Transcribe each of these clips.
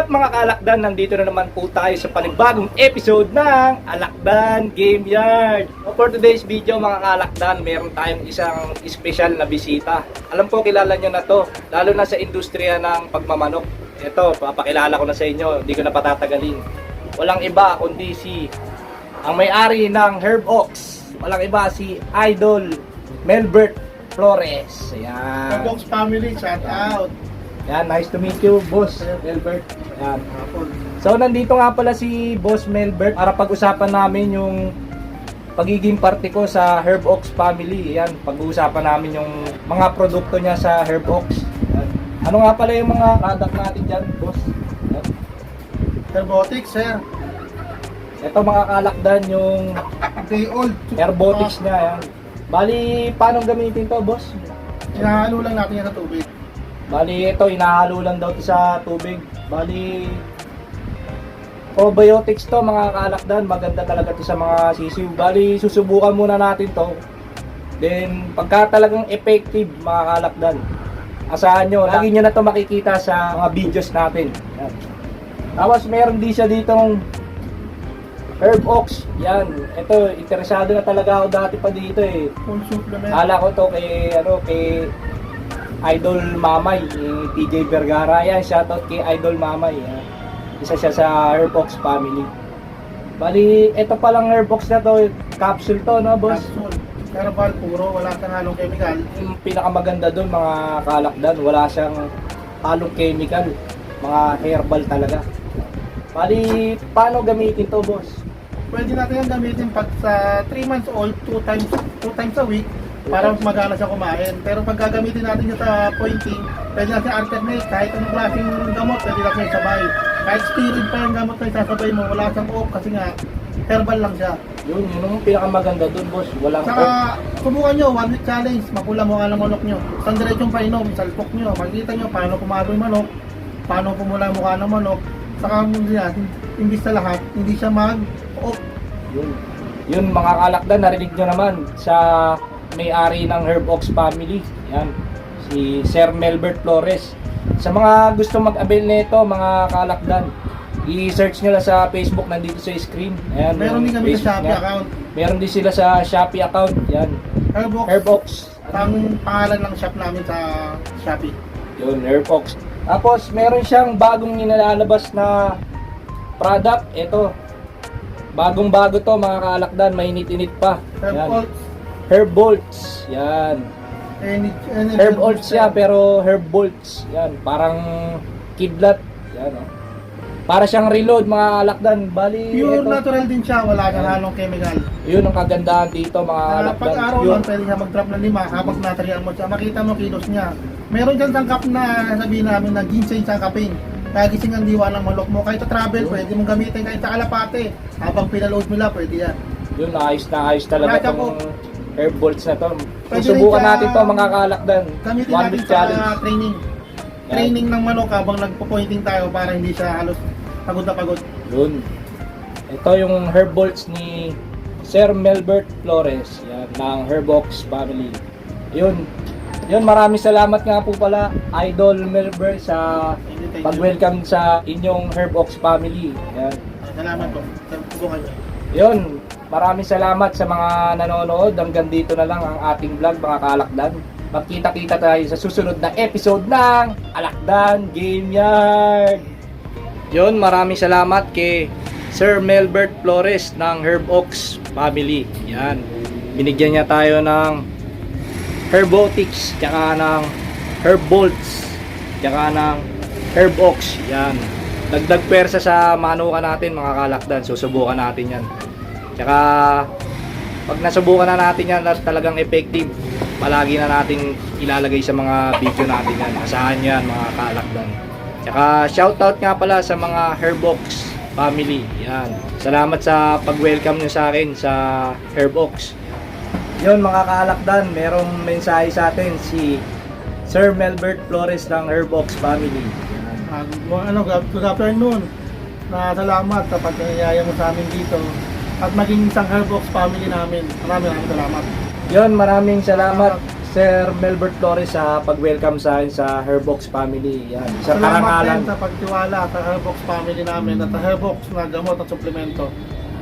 up mga kalakdan? Nandito na naman po tayo sa panibagong episode ng Alakdan Game Yard. For today's video mga kalakdan, meron tayong isang special na bisita. Alam ko kilala nyo na to, lalo na sa industriya ng pagmamanok. Ito, papakilala ko na sa inyo, hindi ko na patatagalin. Walang iba kundi ang may-ari ng Herb Oaks. Walang iba si Idol Melbert Flores. Ayan. Herb Oaks family, shout out. Yan, nice to meet you, Boss Melbert. Yan. So, nandito nga pala si Boss Melbert para pag-usapan namin yung pagiging parte ko sa Herb Oaks family. Yan, pag-uusapan namin yung mga produkto niya sa Herb Oaks. Yan. Ano nga pala yung mga product natin dyan, Boss? Yan. Herbotics, sir. Ito mga kalakdan yung Day old. Herbotics niya. Yan. Bali, paano gamitin to, Boss? Hinahalo lang natin yan sa tubig. Bali, ito, inahalo lang daw ito sa tubig. Bali, probiotics to mga kalakdan. Maganda talaga to sa mga sisiw. Bali, susubukan muna natin to. Then, pagka talagang effective mga kalakdan, asahan nyo, lagi nyo na to makikita sa mga videos natin. Yan. Tapos, meron din siya ditong Herb Oaks. Yan. Ito, interesado na talaga ako dati pa dito eh. Full supplement. Kala ko to kay Idol Mamay, TJ Vergara. Yan, shoutout kay Idol Mamay. Isa siya sa Herb Oaks family. Bali, ito palang Herb Oaks na to, capsule to, no, boss? Capsule. Herbal, puro. Wala kang halong chemical. Yung pinakamaganda doon, mga kalakdan, wala siyang halong chemical. Mga herbal talaga. Bali, paano gamitin to, boss? Pwede natin yan gamitin pag sa 3 months old, 2 times a week, para mas magana siya kumain. Pero pag gagamitin natin siya sa pointing, pwede natin alternate. Kahit anong klaseng gamot, pwede natin isabay. Kahit steroid pa yung gamot na isasabay mo, wala siyang off kasi nga herbal lang siya. Yun yung pinakamaganda doon, boss. Walang Saka, subukan nyo, 1 week challenge, mapula mo nga ng manok nyo. Isang diretsong painom, salpok nyo, makikita nyo paano pumalo yung manok, paano pumula mukha ng manok. Saka, imbis sa lahat, hindi siya mag-off. Yun mga kalakdan, narinig nyo naman sa may-ari ng Herb Oaks family. Yan, si Sir Melbert Flores. Sa mga gusto mag-avail nito, mga kalakdan, i-search nyo lang sa Facebook, nandito sa screen. Ayan, Meron din kami sa Shopee niya. account. Meron din sila sa Shopee account. Yan, Herb Oaks. Herb Oaks. Ang pangalan ng shop namin sa Shopee. Yun, Herb Oaks. Tapos, meron siyang bagong nilalabas na product. Ito, bagong-bago to mga kalakdan, mainit-init pa. Herb Yan. Oaks. Herb Bolts. Yan. Herb Oats siya pero Herb Bolts. Yan, parang kidlat. Yan, oh. Para siyang reload mga kalakdan. Bali, Pure ito, natural din siya, wala kang halong chemical. yun ang kagandahan dito mga kalakdan. Pag araw lang, pwede siya mag-drop ng 5 habang natrial mo siya. Makita mo kilos niya. Meron dyan sangkap na sabihin namin na ginseng sangkapin. Kaya gising ang diwa ng manok mo. Kahit sa travel, pwede mong gamitin kahit sa kalapate. Habang pinaload nila, pwede yan. Yun, ayos talaga Wala tong Herb Bolts na to. Pwede Subukan rin siya- natin to mga kalakdan. Gamitin 1 natin week sa challenge. training. Yan. Training ng manok habang nagpo-pointing tayo para hindi siya halos pagod na pagod. Yun. Ito yung Herb Bolts ni Sir Melbert Flores. Yan, ng Herb Oaks family. Yun. Yun, maraming salamat nga po pala, Idol Melbert, sa Thank you. pag-welcome sa inyong Herb Oaks family. Yan. Salamat po. Subukan nyo. Yun, maraming salamat sa mga nanonood. Hanggang dito na lang ang ating vlog, mga kalakdan. Magkita-kita tayo sa susunod na episode ng Alakdan Game Yard. Yun, maraming salamat kay Sir Melbert Flores ng Herb Oaks family. Yan, binigyan niya tayo ng Herbotics, tsaka ng Herb Bolts, tsaka ng Herb Oaks. Yan, dagdag pwersa sa manukan natin mga kalakdan. Susubukan natin yan. Tsaka pag nasubukan na natin yan, talagang effective, palagi na natin ilalagay sa mga video natin yan. Asahan yan mga kalakdan. Tsaka shoutout nga pala sa mga Herb Oaks family. Yan, salamat sa pag-welcome nyo sa akin sa Herb Oaks. Yun mga kalakdan, merong mensahe sa atin si Sir Melbert Flores ng Herb Oaks family. Good afternoon. Salamat sa pagkayaya mo sa amin dito at maging isang Herb Oaks family namin. Maraming salamat. Yun, maraming salamat Sir Melbert Flores sa pag-welcome sa akin sa Herbox family. Yan, sa Salamat karangalan. din sa pagtiwala sa Herbox family namin at sa Herbox na gamot at suplemento.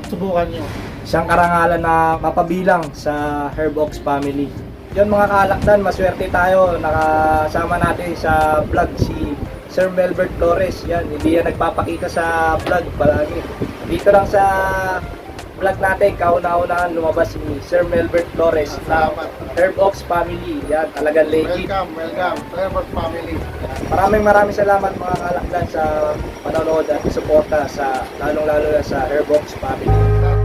Subukan nyo. Isang karangalan na mapabilang sa Herbox family. Yun mga kalakdan, maswerte tayo. Nakasama natin sa vlog si Sir Melbert Flores. Yan, hindi yan nagpapakita sa vlog palagi. Dito lang sa vlog natin, kauna-unahan lumabas si Sir Melbert Flores na Salamat. Herbox family. Yan, talagang legit. Welcome sa Herbox family. Maraming salamat mga kalakdan sa panonood at suporta sa lalong-lalo na sa Herbox family.